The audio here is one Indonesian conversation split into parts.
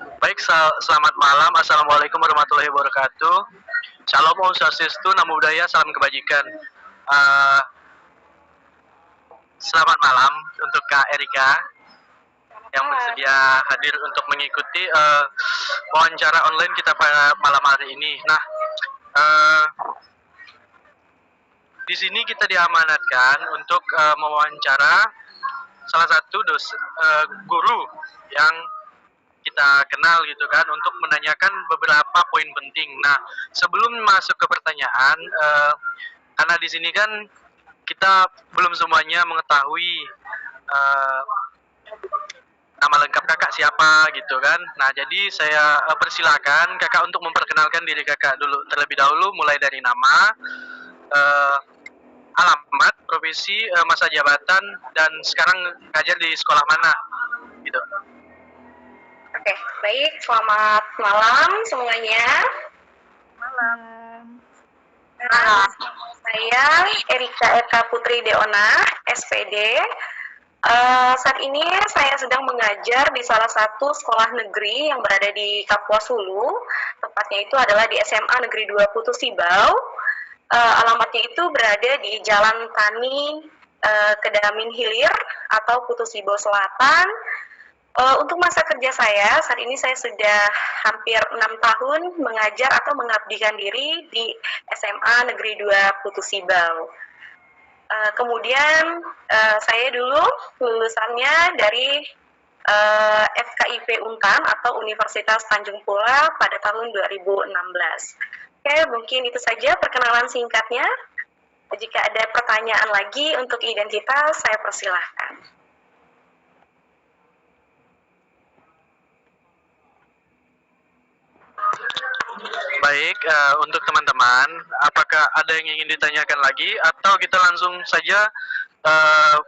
Baik, selamat malam. Assalamualaikum warahmatullahi wabarakatuh. Shalom, Om Swastiastu, Namo Buddhaya, salam kebajikan. Uh, Selamat malam untuk Kak Erika yang bersedia hadir untuk mengikuti wawancara online kita pada malam hari ini. Nah, uh, di sini kita diamanatkan untuk mewawancara salah satu guru yang kita kenal gitu kan, untuk menanyakan beberapa poin penting. Nah, sebelum masuk ke pertanyaan, karena di sini kan kita belum semuanya mengetahui uh, nama lengkap kakak siapa gitu kan. Nah, jadi saya persilakan kakak untuk memperkenalkan diri kakak dulu terlebih dahulu, mulai dari nama, uh, alamat, profesi, masa jabatan, dan sekarang ngajar di sekolah mana gitu. Oke, baik. Selamat malam semuanya. Malam. Saya Erika Eka Putri Deona, SPD. Saat ini saya sedang mengajar di salah satu sekolah negeri yang berada di Kapuas Hulu. Tepatnya itu adalah di SMA Negeri 2 Putu Sibau. Alamatnya itu berada di Jalan Tani Kedamin Hilir atau Putu Sibau Selatan. Untuk masa kerja saya, saat ini saya sudah hampir 6 tahun mengajar atau mengabdikan diri di SMA Negeri 2 Putu Sibau. Kemudian saya dulu lulusannya dari FKIP Untan atau Universitas Tanjung Pula pada tahun 2016. Oke, mungkin itu saja perkenalan singkatnya. Jika ada pertanyaan lagi untuk identitas, saya persilahkan. Baik, untuk teman-teman, apakah ada yang ingin ditanyakan lagi atau kita langsung saja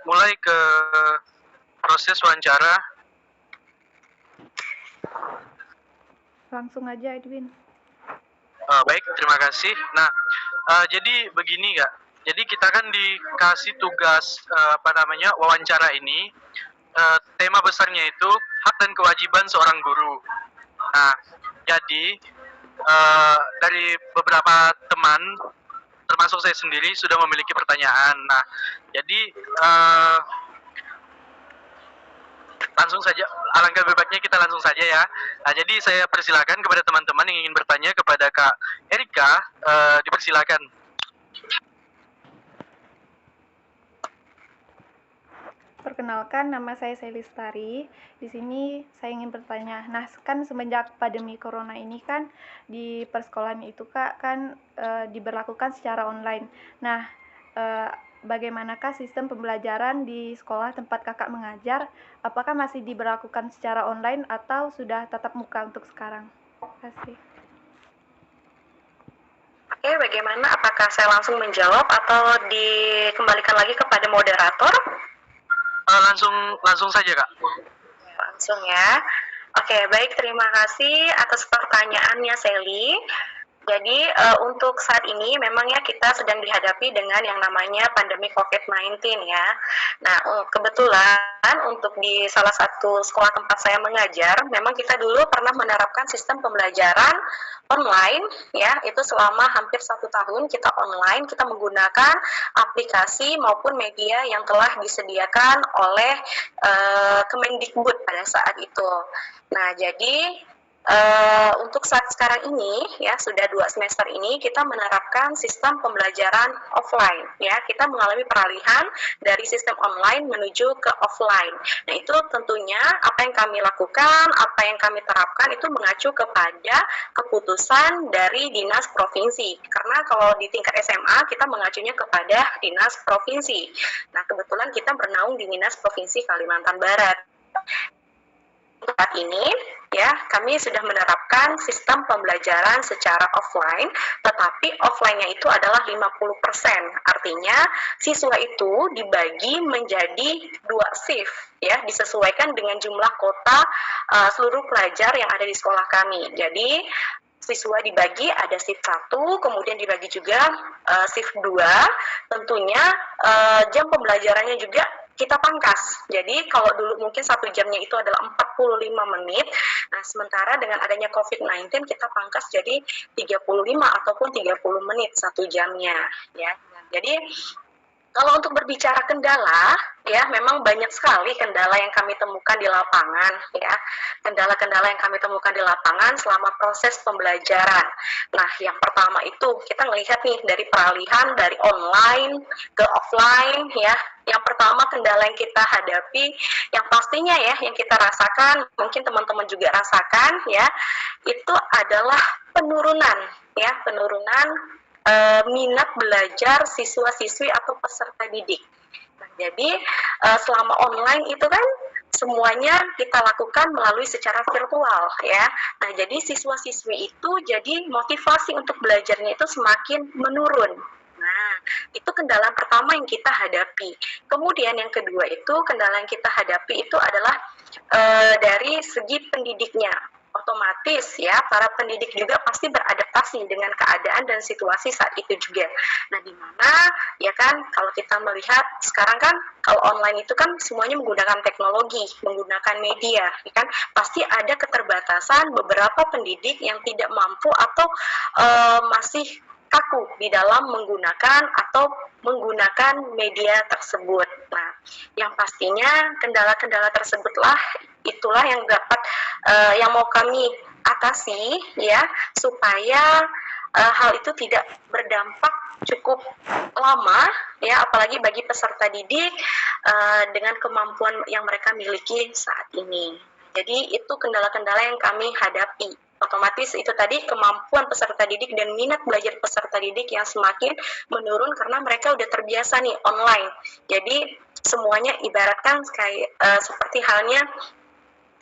mulai ke proses wawancara? Langsung aja, Edwin. Baik, terima kasih. Nah, jadi begini Kak, jadi kita kan dikasih tugas wawancara ini, tema besarnya itu hak dan kewajiban seorang guru. Nah, jadi dari beberapa teman, termasuk saya sendiri, sudah memiliki pertanyaan. Nah, jadi langsung saja, alangkah lebih baiknya kita langsung saja ya. Nah, jadi saya persilakan kepada teman-teman yang ingin bertanya kepada Kak Erika, dipersilakan. Perkenalkan, nama saya Selistari. Di sini saya ingin bertanya. Nah, kan semenjak pandemi corona ini kan di persekolahan itu Kak kan diberlakukan secara online. Nah, bagaimanakah sistem pembelajaran di sekolah tempat Kakak mengajar? Apakah masih diberlakukan secara online atau sudah tatap muka untuk sekarang? Terima kasih. Oke, bagaimana? Apakah saya langsung menjawab atau dikembalikan lagi kepada moderator? Langsung saja Kak. Langsung ya. Oke, baik, terima kasih atas pertanyaannya Sally. Jadi untuk saat ini memang ya kita sedang dihadapi dengan yang namanya pandemi COVID-19 ya. Nah, kebetulan untuk di salah satu sekolah tempat saya mengajar, memang kita dulu pernah menerapkan sistem pembelajaran online ya, itu selama hampir 1 tahun kita online, kita menggunakan aplikasi maupun media yang telah disediakan oleh Kemendikbud pada saat itu. Nah, jadi untuk saat sekarang ini ya sudah 2 semester ini kita menerapkan sistem pembelajaran offline ya, kita mengalami peralihan dari sistem online menuju ke offline. Nah, itu tentunya apa yang kami lakukan, apa yang kami terapkan itu mengacu kepada keputusan dari dinas provinsi, karena kalau di tingkat SMA kita mengacunya kepada dinas provinsi. Nah, kebetulan kita bernaung di dinas provinsi Kalimantan Barat. Saat ini ya kami sudah menerapkan sistem pembelajaran secara offline, tetapi offline-nya itu adalah 50%. Artinya siswa itu dibagi menjadi 2 shift ya, disesuaikan dengan jumlah kuota seluruh pelajar yang ada di sekolah kami. Jadi siswa dibagi ada shift 1, kemudian dibagi juga shift 2. Tentunya jam pembelajarannya juga kita pangkas. Jadi kalau dulu mungkin 1 jamnya itu adalah 45 menit, nah sementara dengan adanya COVID-19 kita pangkas jadi 35 ataupun 30 menit 1 jamnya, ya. Jadi kalau untuk berbicara kendala, ya memang banyak sekali kendala yang kami temukan di lapangan, ya. Kendala-kendala yang kami temukan di lapangan selama proses pembelajaran. Nah, yang pertama itu kita melihat nih dari peralihan dari online ke offline, ya. Yang pertama kendala yang kita hadapi, yang pastinya ya, yang kita rasakan, mungkin teman-teman juga rasakan, ya, itu adalah penurunan, ya, penurunan minat belajar siswa-siswi atau peserta didik. Nah, jadi selama online itu kan semuanya kita lakukan melalui secara virtual, ya. Nah, jadi siswa-siswi itu jadi motivasi untuk belajarnya itu semakin menurun. Nah, itu kendala pertama yang kita hadapi. Kemudian yang kedua itu kendala yang kita hadapi itu adalah dari segi pendidiknya. Otomatis ya para pendidik juga pasti beradaptasi dengan keadaan dan situasi saat itu juga. Nah, di mana ya kan kalau kita melihat sekarang kan kalau online itu kan semuanya menggunakan teknologi, menggunakan media, ya kan pasti ada keterbatasan beberapa pendidik yang tidak mampu atau masih kaku di dalam menggunakan atau menggunakan media tersebut. Nah, yang pastinya kendala-kendala tersebutlah itulah yang dapat yang mau kami atasi ya supaya hal itu tidak berdampak cukup lama ya apalagi bagi peserta didik dengan kemampuan yang mereka miliki saat ini. Jadi itu kendala-kendala yang kami hadapi. Otomatis itu tadi kemampuan peserta didik dan minat belajar peserta didik yang semakin menurun karena mereka udah terbiasa nih online. Jadi semuanya ibaratkan kayak seperti halnya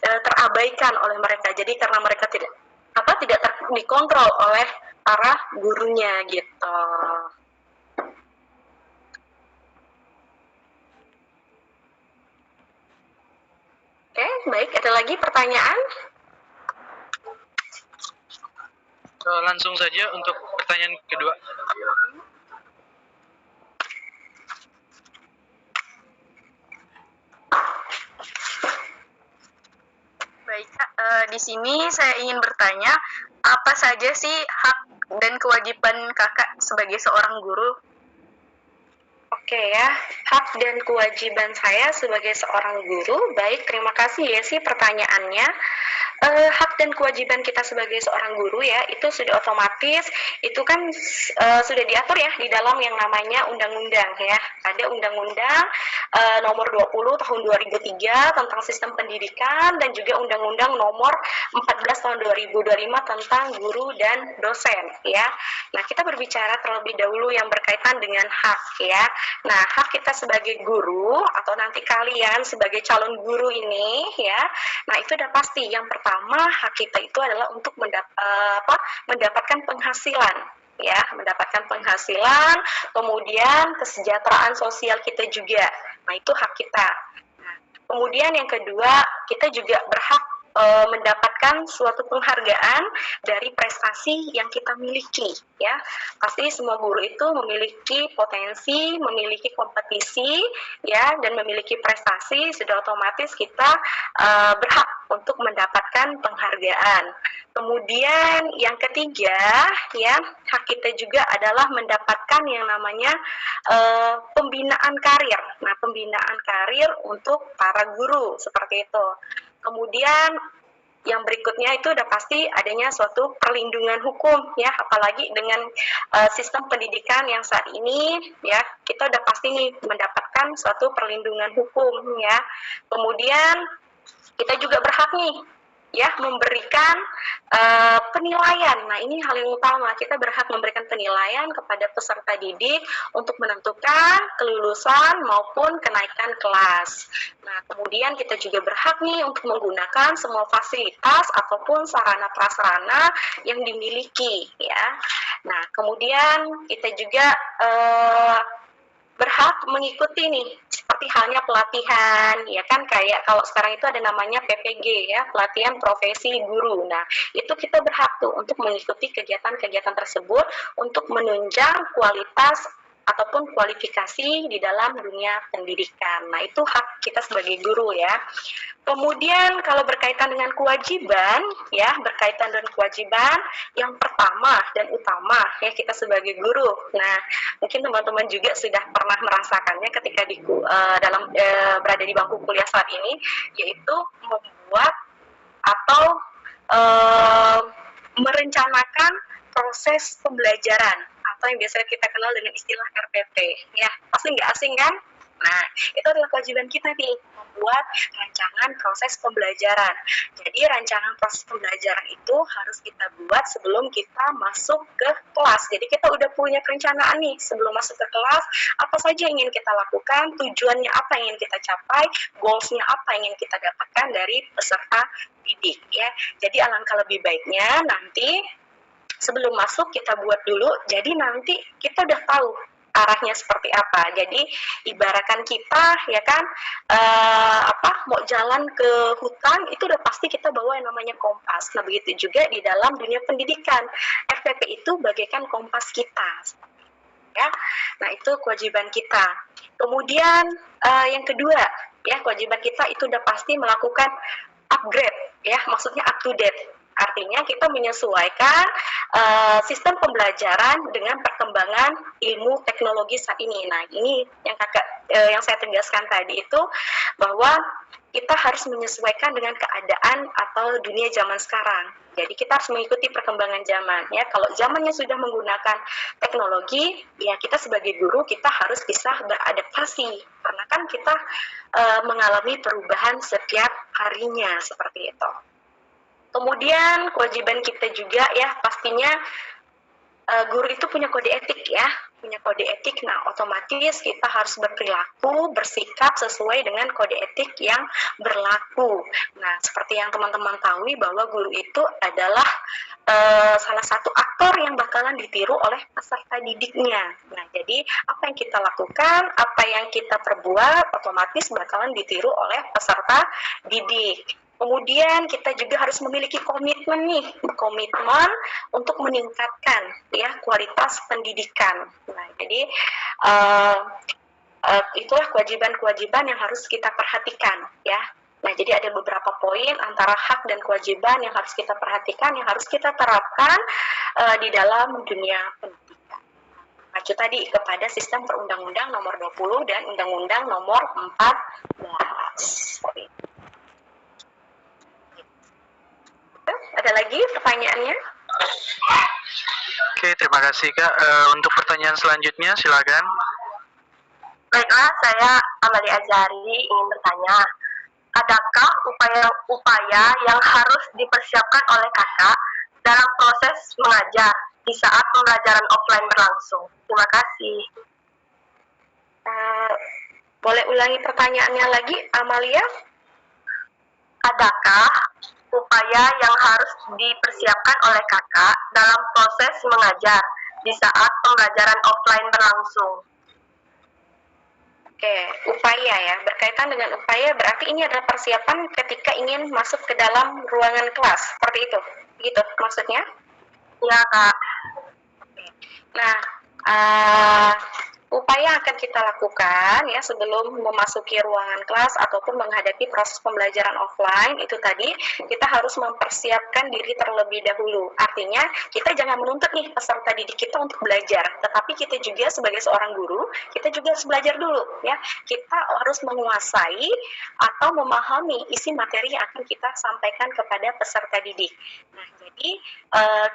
terabaikan oleh mereka. Jadi karena mereka tidak dikontrol oleh para gurunya gitu. Oke, baik. Ada lagi pertanyaan? Langsung saja untuk pertanyaan kedua. Baik, di sini saya ingin bertanya, apa saja sih hak dan kewajiban kakak sebagai seorang guru? Oke ya, hak dan kewajiban saya sebagai seorang guru. Baik, terima kasih ya sih pertanyaannya. Hak dan kewajiban kita sebagai seorang guru ya itu sudah otomatis itu kan sudah diatur ya di dalam yang namanya undang-undang ya. Ada undang-undang nomor 20 tahun 2003 tentang sistem pendidikan dan juga undang-undang nomor 14 tahun 2025 tentang guru dan dosen ya. Nah, kita berbicara terlebih dahulu yang berkaitan dengan hak ya. Nah, hak kita sebagai guru atau nanti kalian sebagai calon guru ini ya. Nah, itu udah pasti yang pertama hak kita itu adalah untuk mendapatkan penghasilan ya, mendapatkan penghasilan, kemudian kesejahteraan sosial kita juga. Nah, itu hak kita. Nah, kemudian yang kedua, kita juga berhak mendapatkan suatu penghargaan dari prestasi yang kita miliki ya. Pasti semua guru itu memiliki potensi, memiliki kompetisi ya dan memiliki prestasi, sudah otomatis kita berhak untuk mendapatkan penghargaan. Kemudian yang ketiga ya, hak kita juga adalah mendapatkan yang namanya pembinaan karir. Nah, pembinaan karir untuk para guru seperti itu. Kemudian yang berikutnya itu udah pasti adanya suatu perlindungan hukum ya, apalagi dengan sistem pendidikan yang saat ini ya, kita udah pasti nih mendapatkan suatu perlindungan hukum ya. Kemudian kita juga berhak nih ya memberikan penilaian. Nah, ini hal yang utama, kita berhak memberikan penilaian kepada peserta didik untuk menentukan kelulusan maupun kenaikan kelas. Nah, kemudian kita juga berhak nih untuk menggunakan semua fasilitas ataupun sarana prasarana yang dimiliki ya. Nah, kemudian kita juga berhak mengikuti nih seperti halnya pelatihan ya kan, kayak kalau sekarang itu ada namanya PPG ya, pelatihan profesi guru. Nah, itu kita berhak tuh untuk mengikuti kegiatan-kegiatan tersebut untuk menunjang kualitas ataupun kualifikasi di dalam dunia pendidikan. Nah, itu hak kita sebagai guru ya. Kemudian kalau berkaitan dengan kewajiban, ya berkaitan dengan kewajiban, yang pertama dan utama ya kita sebagai guru. Nah, mungkin teman-teman juga sudah pernah merasakannya ketika berada di bangku kuliah saat ini, yaitu membuat atau merencanakan proses pembelajaran atau yang biasa kita kenal dengan istilah RPP. Ya, pasti nggak asing kan? Nah, itu adalah kewajiban kita nih, membuat rancangan proses pembelajaran. Jadi, rancangan proses pembelajaran itu harus kita buat sebelum kita masuk ke kelas. Jadi, kita udah punya perencanaan nih, sebelum masuk ke kelas, apa saja yang ingin kita lakukan, tujuannya apa yang ingin kita capai, goals-nya apa yang ingin kita dapatkan dari peserta didik. Ya. Jadi, alangkah lebih baiknya nanti sebelum masuk kita buat dulu, jadi nanti kita udah tahu arahnya seperti apa. Jadi ibaratkan kita ya kan mau jalan ke hutan itu udah pasti kita bawa yang namanya kompas. Nah, begitu juga di dalam dunia pendidikan. RPP itu bagaikan kompas kita. Ya. Nah, itu kewajiban kita. Kemudian yang kedua, ya kewajiban kita itu udah pasti melakukan upgrade, ya maksudnya up to date. Artinya kita menyesuaikan sistem pembelajaran dengan perkembangan ilmu teknologi saat ini. Nah, ini yang saya tegaskan tadi itu bahwa kita harus menyesuaikan dengan keadaan atau dunia zaman sekarang. Jadi kita harus mengikuti perkembangan zaman. Ya, kalau zamannya sudah menggunakan teknologi, ya kita sebagai guru kita harus bisa beradaptasi. Karena kan kita mengalami perubahan setiap harinya seperti itu. Kemudian kewajiban kita juga ya pastinya guru itu punya kode etik ya, punya kode etik. Nah, otomatis kita harus berperilaku, bersikap sesuai dengan kode etik yang berlaku. Nah, seperti yang teman-teman tahu bahwa guru itu adalah salah satu aktor yang bakalan ditiru oleh peserta didiknya. Nah, jadi apa yang kita lakukan, apa yang kita perbuat, otomatis bakalan ditiru oleh peserta didik. Kemudian kita juga harus memiliki komitmen untuk meningkatkan ya kualitas pendidikan. Nah, jadi itulah kewajiban-kewajiban yang harus kita perhatikan ya. Nah, jadi ada beberapa poin antara hak dan kewajiban yang harus kita perhatikan, yang harus kita terapkan di dalam dunia pendidikan. Mengacu tadi kepada sistem Perundang-Undang Nomor 20 dan Undang-Undang Nomor 14. Ada lagi pertanyaannya? Oke, terima kasih Kak. Untuk pertanyaan selanjutnya, silakan. Baiklah, saya Amalia Azari ingin bertanya, adakah upaya-upaya yang harus dipersiapkan oleh kakak dalam proses mengajar di saat pembelajaran offline berlangsung? Terima kasih. Boleh ulangi pertanyaannya lagi, Amalia? Adakah upaya yang harus dipersiapkan oleh kakak dalam proses mengajar di saat pembelajaran offline berlangsung? Oke, upaya ya. Berkaitan dengan upaya berarti ini adalah persiapan ketika ingin masuk ke dalam ruangan kelas. Seperti itu? Gitu maksudnya? Ya, Kak. Nah, upaya yang akan kita lakukan ya sebelum memasuki ruangan kelas ataupun menghadapi proses pembelajaran offline itu tadi kita harus mempersiapkan diri terlebih dahulu. Artinya kita jangan menuntut nih peserta didik kita untuk belajar, tetapi kita juga sebagai seorang guru kita juga harus belajar dulu ya. Kita harus menguasai atau memahami isi materi yang akan kita sampaikan kepada peserta didik. Nah, jadi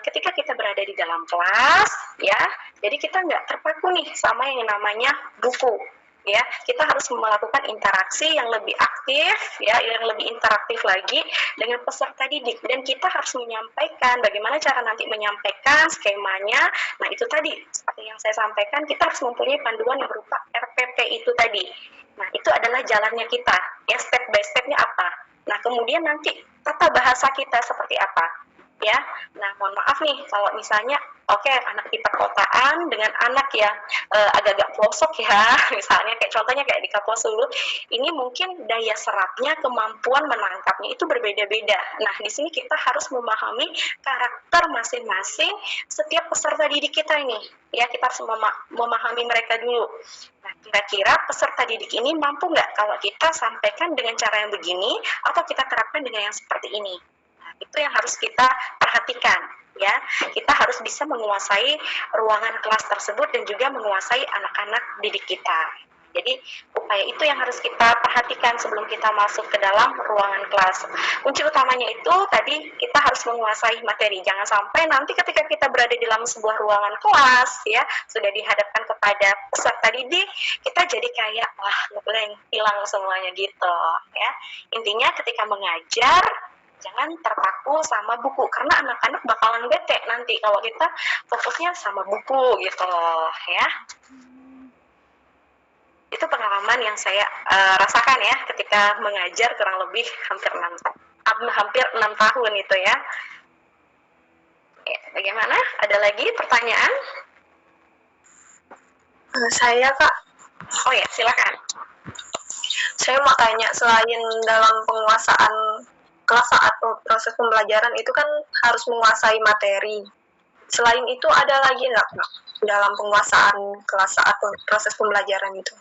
ketika kita berada di dalam kelas ya, jadi kita nggak terpaku nih sama yang namanya buku ya. Kita harus melakukan interaksi yang lebih aktif ya, yang lebih interaktif lagi dengan peserta didik, dan kita harus menyampaikan bagaimana cara nanti menyampaikan skemanya. Nah, itu tadi seperti yang saya sampaikan, kita harus mempunyai panduan yang berupa RPP itu tadi. Nah, itu adalah jalannya kita ya, step by stepnya apa. Nah, kemudian nanti tata bahasa kita seperti apa. ya. Nah, mohon maaf nih kalau misalnya oke, anak di perkotaan dengan anak yang agak-agak pelosok ya, misalnya kayak contohnya kayak di Kapuasulu, ini mungkin daya serapnya, kemampuan menangkapnya itu berbeda-beda. Nah, di sini kita harus memahami karakter masing-masing setiap peserta didik kita ini. Ya, kita harus memahami mereka dulu. Nah, kira-kira peserta didik ini mampu nggak kalau kita sampaikan dengan cara yang begini, atau kita terapkan dengan yang seperti ini? Nah, itu yang harus kita perhatikan. Ya, kita harus bisa menguasai ruangan kelas tersebut dan juga menguasai anak-anak didik kita. Jadi upaya itu yang harus kita perhatikan sebelum kita masuk ke dalam ruangan kelas. Kunci utamanya itu tadi kita harus menguasai materi. Jangan sampai nanti ketika kita berada di dalam sebuah ruangan kelas ya sudah dihadapkan kepada peserta didik, kita jadi kayak wah ngeblank, hilang semuanya gitu ya. Intinya ketika mengajar jangan terpaku sama buku karena anak-anak bakalan bete nanti kalau kita fokusnya sama buku gitu loh ya. Itu pengalaman yang saya rasakan ya ketika mengajar kurang lebih hampir 6 tahun itu ya. Bagaimana? Ada lagi pertanyaan? Saya Kak, Oh ya, silakan. saya mau tanya, selain dalam penguasaan kelas saat proses pembelajaran itu kan harus menguasai materi. Selain itu ada lagi nggak Kak, dalam penguasaan kelas saat proses pembelajaran itu?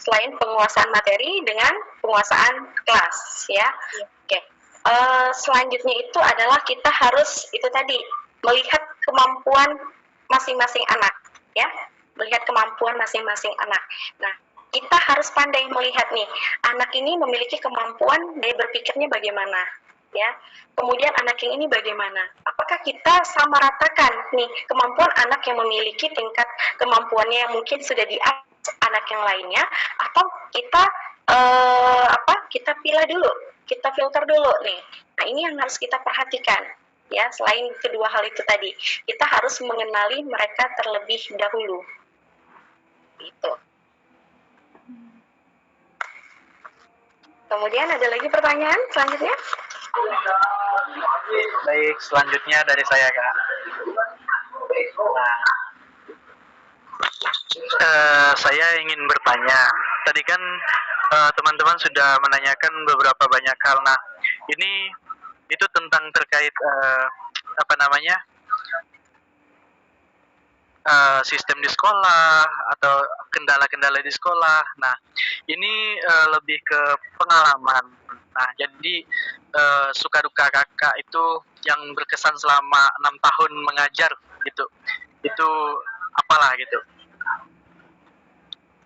Selain penguasaan materi dengan penguasaan kelas ya. Oke. Selanjutnya itu adalah kita harus itu tadi melihat kemampuan masing-masing anak ya, melihat kemampuan masing-masing anak. Nah, kita harus pandai melihat nih anak ini memiliki kemampuan daya berpikirnya bagaimana ya, kemudian anak yang ini bagaimana, apakah kita sama ratakan nih kemampuan anak yang memiliki tingkat kemampuannya yang mungkin sudah di atas anak yang lainnya, atau kita kita pilih dulu, kita filter dulu nih. Nah, ini yang harus kita perhatikan ya. Selain kedua hal itu tadi, kita harus mengenali mereka terlebih dahulu gitu. Kemudian ada lagi pertanyaan selanjutnya? Baik, selanjutnya dari saya, Kak. Nah, saya ingin bertanya. Tadi kan teman-teman sudah menanyakan beberapa banyak hal. Nah, ini itu tentang terkait sistem di sekolah atau kendala-kendala di sekolah. Nah, ini lebih ke pengalaman. Nah, jadi suka duka kakak itu yang berkesan selama 6 tahun mengajar gitu. Itu apalah gitu.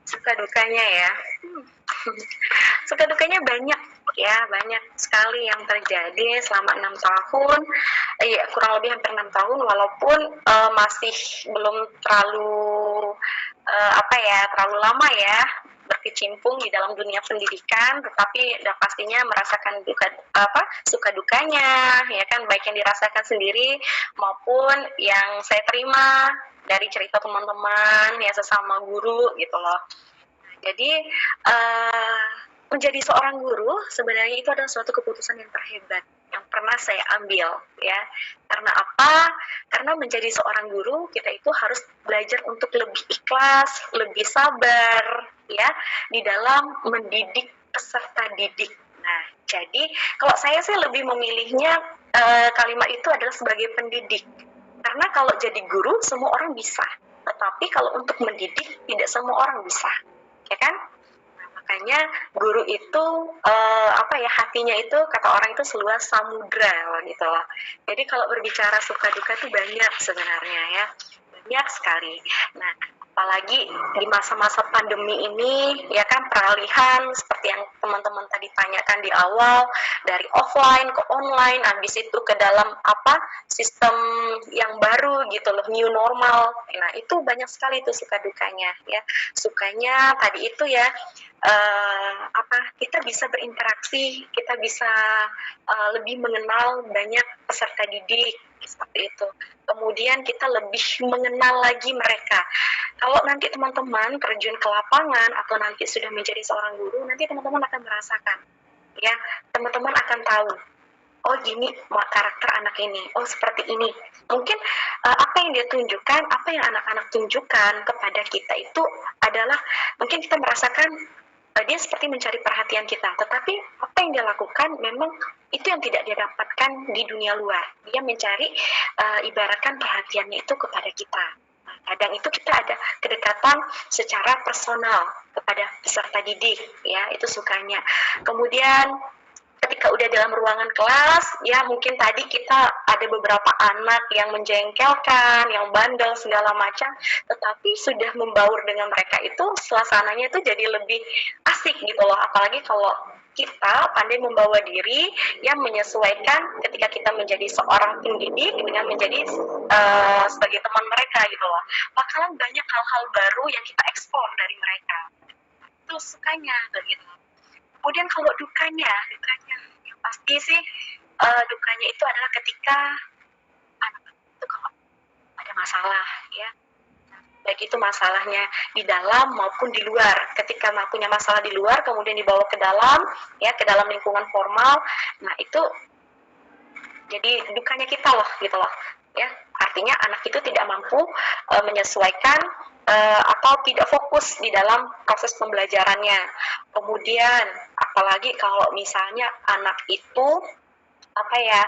Suka dukanya ya. Suka dukanya banyak ya, banyak sekali yang terjadi selama 6 tahun. Ya, kurang lebih hampir 6 tahun walaupun masih belum terlalu terlalu lama ya berkecimpung di dalam dunia pendidikan, tetapi udah pastinya merasakan suka dukanya ya kan, baik yang dirasakan sendiri maupun yang saya terima dari cerita teman-teman ya sesama guru gitu loh. Jadi menjadi seorang guru sebenarnya itu adalah suatu keputusan yang terhebat yang pernah saya ambil ya. Karena apa? Karena menjadi seorang guru kita itu harus belajar untuk lebih ikhlas, lebih sabar ya di dalam mendidik peserta didik. Nah, jadi kalau saya sih lebih memilihnya kalimat itu adalah sebagai pendidik. Karena kalau jadi guru semua orang bisa, tetapi kalau untuk mendidik tidak semua orang bisa, ya kan? Nah, makanya guru itu hatinya itu kata orang itu seluas samudra gitu loh. Jadi kalau berbicara suka duka itu banyak sebenarnya ya, banyak sekali. Nah, apalagi di masa-masa pandemi ini ya kan, peralihan seperti yang teman-teman tadi tanyakan di awal dari offline ke online, habis itu ke dalam sistem yang baru gitu loh, new normal. Nah, itu banyak sekali itu suka dukanya ya. Sukanya tadi itu ya kita bisa berinteraksi, kita bisa lebih mengenal banyak peserta didik seperti itu. Kemudian kita lebih mengenal lagi mereka. Kalau nanti teman-teman terjun ke lapangan atau nanti sudah menjadi seorang guru, nanti teman-teman akan merasakan, ya, teman-teman akan tahu, oh gini karakter anak ini, oh seperti ini. Mungkin apa yang dia tunjukkan, apa yang anak-anak tunjukkan kepada kita itu adalah mungkin kita merasakan dia seperti mencari perhatian kita, tetapi apa yang dia lakukan memang itu yang tidak dia dapatkan di dunia luar. Dia mencari ibaratkan perhatiannya itu kepada kita. Nah, kadang itu kita ada kedekatan secara personal kepada peserta didik, ya itu sukanya. Kemudian ketika udah dalam ruangan kelas, ya mungkin tadi kita ada beberapa anak yang menjengkelkan, yang bandel segala macam, tetapi sudah membaur dengan mereka itu, suasananya itu jadi lebih asik gitu loh. Apalagi kalau kita pandai membawa diri yang menyesuaikan ketika kita menjadi seorang pendidik dengan menjadi sebagai teman mereka gitu loh. Bakalan banyak hal-hal baru yang kita eksplor dari mereka. Itu sukanya begitu. Kemudian kalau dukanya yang pasti sih dukanya itu adalah ketika anak itu kalau ada masalah, ya baik itu masalahnya di dalam maupun di luar. Ketika punya masalah di luar kemudian dibawa ke dalam, ya ke dalam lingkungan formal, nah itu jadi dukanya kita loh gitu loh, ya artinya anak itu tidak mampu menyesuaikan atau tidak fokus di dalam proses pembelajarannya. Kemudian apalagi kalau misalnya anak itu apa ya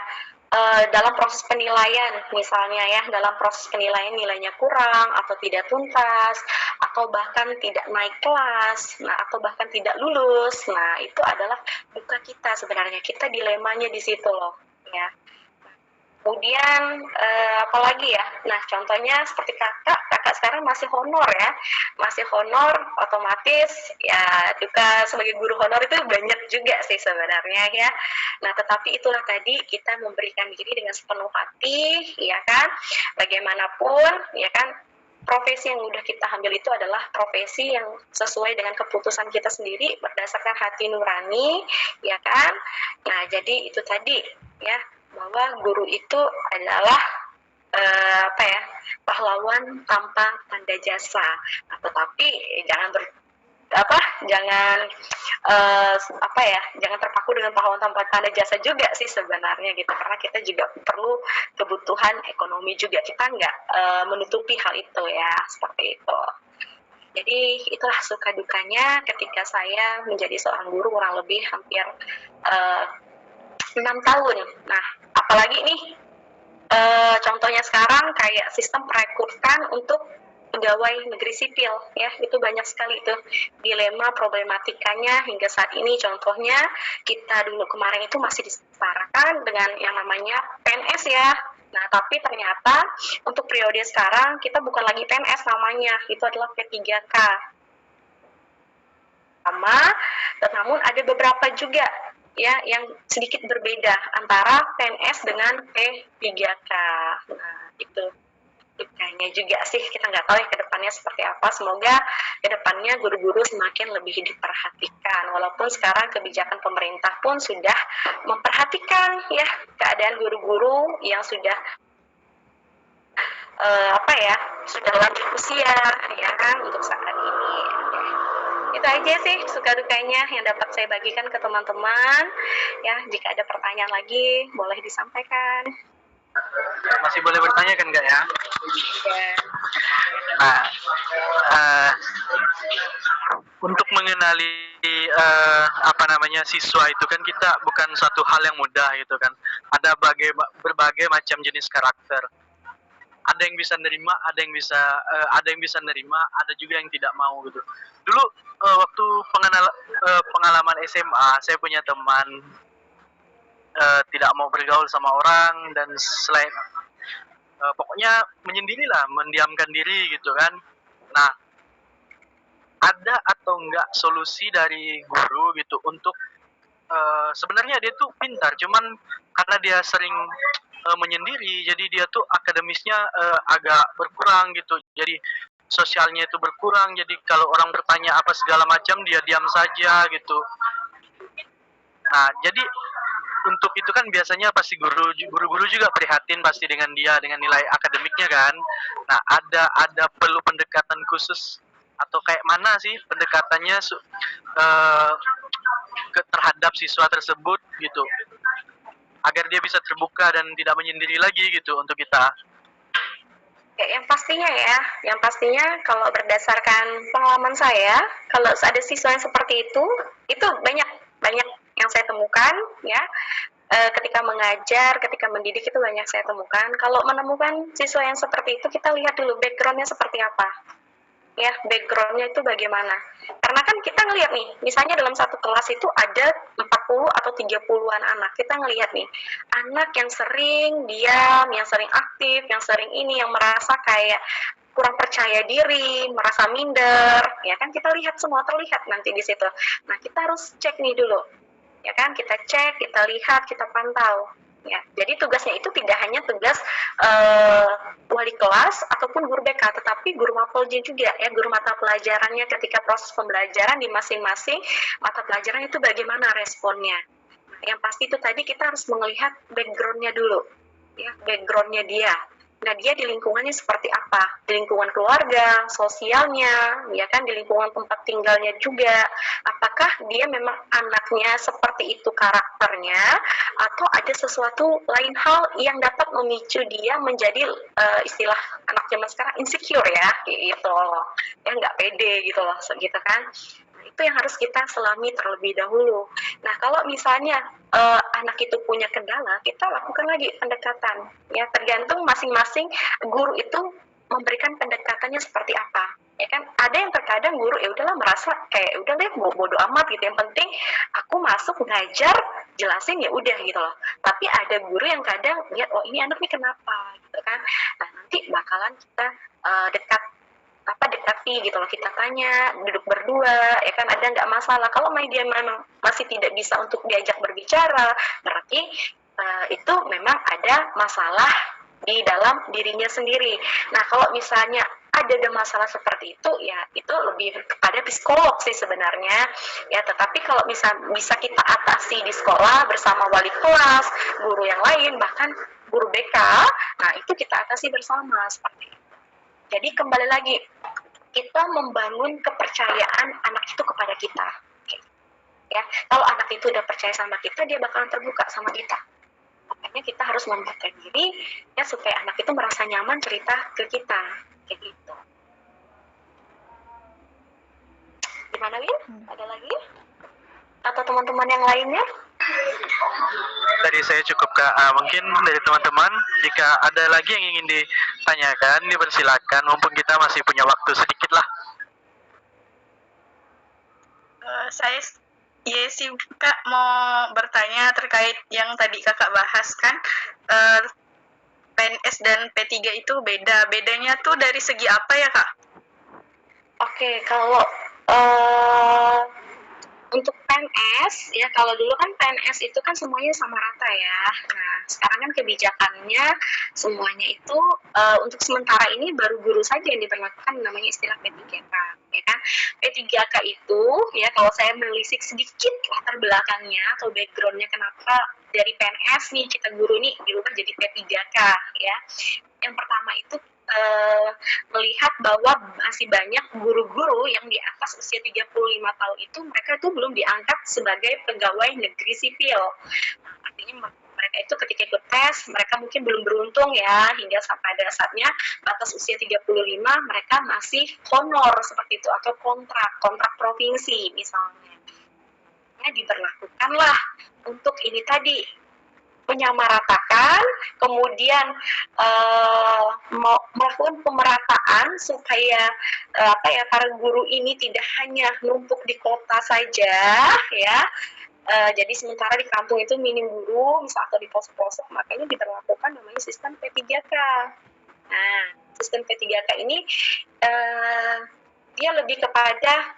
dalam proses penilaian, misalnya ya dalam proses penilaian nilainya kurang atau tidak tuntas atau bahkan tidak naik kelas, nah atau bahkan tidak lulus, nah itu adalah duka kita sebenarnya. Kita dilemanya di situ loh, ya. Kemudian apalagi ya, nah contohnya seperti kakak sekarang masih honor ya, masih honor, otomatis ya duka sebagai guru honor itu banyak juga sih sebenarnya ya. Nah tetapi itulah tadi kita memberikan diri dengan sepenuh hati, ya kan, bagaimanapun ya kan, profesi yang udah kita ambil itu adalah profesi yang sesuai dengan keputusan kita sendiri berdasarkan hati nurani, ya kan. Nah jadi itu tadi ya, bahwa guru itu adalah pahlawan tanpa tanda jasa. Nah, tetapi jangan jangan terpaku dengan pahlawan tanpa tanda jasa juga sih sebenarnya gitu, karena kita juga perlu kebutuhan ekonomi juga, kita nggak menutupi hal itu ya, seperti itu. Jadi itulah suka dukanya ketika saya menjadi seorang guru kurang lebih hampir 6 tahun. Nah, apalagi nih contohnya sekarang kayak sistem perekrutan untuk pegawai negeri sipil, ya itu banyak sekali itu dilema problematikanya hingga saat ini. Contohnya kita dulu kemarin itu masih disetarakan dengan yang namanya PNS ya. Nah, tapi ternyata untuk periode sekarang kita bukan lagi PNS namanya, itu adalah P3K. Sama, namun ada beberapa juga ya yang sedikit berbeda antara PNS dengan P3K. Nah, itu kayaknya juga sih, kita nggak tahu ya ke depannya seperti apa. Semoga ke depannya guru-guru semakin lebih diperhatikan. Walaupun sekarang kebijakan pemerintah pun sudah memperhatikan ya keadaan guru-guru yang sudah sudah lanjut usia ya kan untuk saat ini. Itu aja sih suka dukanya yang dapat saya bagikan ke teman-teman. Ya, jika ada pertanyaan lagi boleh disampaikan. Masih boleh bertanya kan nggak ya? Ya. Nah, untuk mengenali siswa itu kan kita bukan suatu hal yang mudah gitu kan. Ada berbagai macam jenis karakter. Ada yang bisa nerima, ada yang bisa nerima, ada juga yang tidak mau gitu. Dulu waktu pengalaman SMA, saya punya teman tidak mau bergaul sama orang dan selain pokoknya menyendirilah, mendiamkan diri gitu kan. Nah, ada atau enggak solusi dari guru gitu untuk sebenarnya dia tuh pintar, cuman karena dia sering menyendiri, jadi dia tuh akademisnya agak berkurang gitu. Jadi sosialnya itu berkurang. Jadi kalau orang bertanya apa segala macam dia diam saja gitu. Nah, jadi untuk itu kan biasanya pasti guru-guru juga prihatin pasti dengan dia, dengan nilai akademiknya kan. Nah, ada perlu pendekatan khusus atau kayak mana sih pendekatannya terhadap siswa tersebut gitu? agar dia bisa terbuka dan tidak menyendiri lagi gitu untuk kita. Ya, yang pastinya kalau berdasarkan pengalaman saya, kalau ada siswa yang seperti itu banyak banyak yang saya temukan ya. Ketika mengajar, ketika mendidik itu banyak saya temukan. Kalau menemukan siswa yang seperti itu, kita lihat dulu backgroundnya seperti apa. Ya, backgroundnya itu bagaimana. Karena kan kita ngelihat nih, misalnya dalam satu kelas itu ada 40 atau 30-an anak. Kita ngelihat nih, anak yang sering diam, yang sering aktif, yang sering ini, yang merasa kayak kurang percaya diri, merasa minder, ya kan kita lihat semua terlihat nanti di situ. Nah, kita harus cek nih dulu. Ya kan, kita cek, kita lihat, kita pantau. Ya, jadi tugasnya itu tidak hanya tugas wali kelas ataupun guru BK, tetapi guru mapelnya juga ya, guru mata pelajarannya ketika proses pembelajaran di masing-masing mata pelajaran itu bagaimana responnya. Yang pasti itu tadi kita harus melihat backgroundnya dulu, ya backgroundnya dia. Nah, dia di lingkungannya seperti apa? Di lingkungan keluarga, sosialnya, ya kan, di lingkungan tempat tinggalnya juga. Apakah dia memang anaknya seperti itu karakternya, atau ada sesuatu lain hal yang dapat memicu dia menjadi istilah anak zaman sekarang insecure ya, gitu loh. Ya nggak pede gitu loh, gitu kan. Itu yang harus kita selami terlebih dahulu. Nah, kalau misalnya anak itu punya kendala, kita lakukan lagi pendekatan. Ya, tergantung masing-masing guru itu memberikan pendekatannya seperti apa. Ya kan, ada yang terkadang guru ya udahlah merasa kayak udah deh bodo amat gitu. Yang penting aku masuk ngajar, jelasin ya udah gitu loh. Tapi ada guru yang kadang lihat oh ini anak nih kenapa gitu kan. Nah, nanti bakalan kita dekati gitu loh, kita tanya, duduk berdua, ya kan, ada nggak masalah. Kalau dia memang masih tidak bisa untuk diajak berbicara, berarti itu memang ada masalah di dalam dirinya sendiri. Nah, kalau misalnya ada masalah seperti itu, ya itu lebih kepada psikolog sih sebenarnya. Ya, tetapi kalau bisa kita atasi di sekolah bersama wali kelas, guru yang lain, bahkan guru BK, nah itu kita atasi bersama seperti itu. Jadi kembali lagi, kita membangun kepercayaan anak itu kepada kita. Ya, kalau anak itu udah percaya sama kita, dia bakalan terbuka sama kita. Makanya kita harus membuka diri ya supaya anak itu merasa nyaman cerita ke kita, kayak gitu. Gimana, Win? Ada lagi? Atau teman-teman yang lainnya? Dari saya cukup Kak. Mungkin dari teman-teman jika ada lagi yang ingin ditanyakan dipersilakan, mumpung kita masih punya waktu sedikit lah. Saya sih Kak mau bertanya terkait yang tadi Kakak bahas kan, PNS dan P3 itu bedanya tuh dari segi apa ya Kak? Oke, kalau untuk PNS, ya kalau dulu kan PNS itu kan semuanya sama rata ya. Nah, sekarang kan kebijakannya semuanya itu untuk sementara ini baru guru saja yang diberlakukan namanya istilah P3K. Ya kan? P3K itu, ya kalau saya menelisik sedikit latar belakangnya atau backgroundnya kenapa dari PNS nih kita guru nih dirubah jadi P3K ya. Yang pertama itu melihat bahwa masih banyak guru-guru yang di atas usia 35 tahun itu mereka itu belum diangkat sebagai pegawai negeri sipil. Nah, artinya mereka itu ketika ikut tes mereka mungkin belum beruntung ya, hingga sampai pada saatnya batas usia 35 mereka masih honor seperti itu atau kontrak provinsi misalnya. Nah, diberlakukanlah untuk ini tadi menyamaratakan, kemudian melakukan pemerataan supaya para guru ini tidak hanya numpuk di kota saja ya. Jadi sementara di kampung itu minim guru, misal atau di pelosok-pelosok, makanya diberlakukan namanya sistem P3K. Nah, sistem P3K ini dia lebih kepada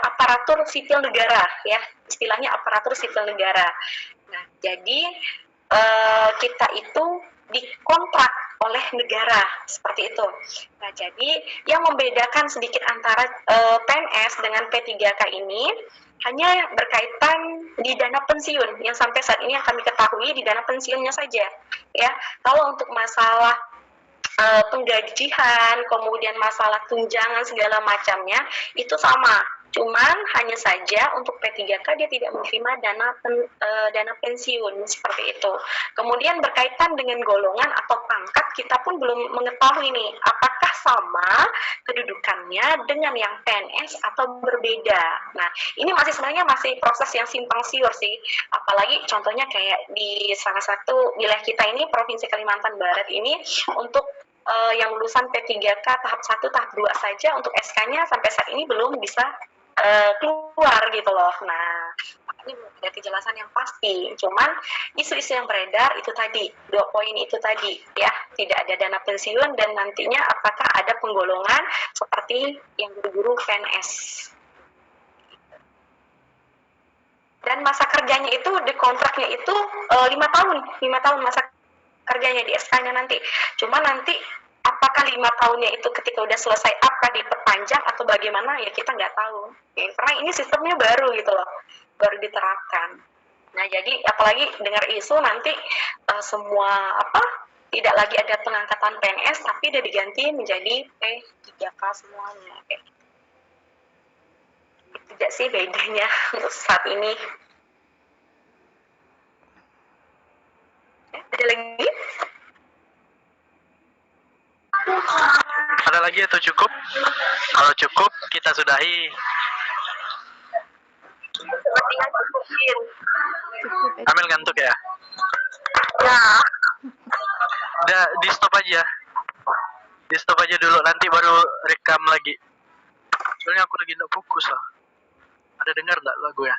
aparatur sipil negara ya, istilahnya aparatur sipil negara. Nah, jadi kita itu dikontrak oleh negara seperti itu. Nah, jadi yang membedakan sedikit antara PNS dengan P3K ini hanya berkaitan di dana pensiun yang sampai saat ini yang kami ketahui di dana pensiunnya saja. Ya, kalau untuk masalah penggajian, kemudian masalah tunjangan segala macamnya itu sama Cuman hanya saja untuk P3K dia tidak menerima dana pensiun seperti itu. Kemudian berkaitan dengan golongan atau pangkat, kita pun belum mengetahui nih apakah sama kedudukannya dengan yang PNS atau berbeda. Nah, ini sebenarnya masih proses yang simpang siur sih. Apalagi contohnya kayak di salah satu wilayah kita ini, Provinsi Kalimantan Barat ini, untuk yang lulusan P3K tahap 1, tahap 2 saja untuk SK-nya sampai saat ini belum bisa keluar gitu loh. Nah, ini belum ada kejelasan yang pasti. Cuman isu-isu yang beredar itu tadi, 2 poin itu tadi ya, tidak ada dana pensiun dan nantinya apakah ada penggolongan seperti yang guru-guru PNS. Dan masa kerjanya itu di kontraknya itu 5 tahun masa kerjanya di SK-nya nanti. Cuma nanti apakah 5 tahunnya itu ketika udah selesai apa diperpanjang atau bagaimana ya kita nggak tahu. Ya, karena ini sistemnya baru gitu loh, baru diterapkan. Nah, jadi apalagi dengar isu nanti semua tidak lagi ada pengangkatan PNS tapi udah diganti menjadi P3K semuanya. Tidak sih bedanya untuk saat ini. Ada lagi? Ada lagi atau cukup? Kalau cukup, kita sudahi. Sepertinya cukupin. Amel ngantuk ya? Ya, Udah, di stop aja. Di stop aja dulu, nanti baru rekam lagi. Soalnya aku lagi nggak fokus lah. Ada dengar nggak lagu ya?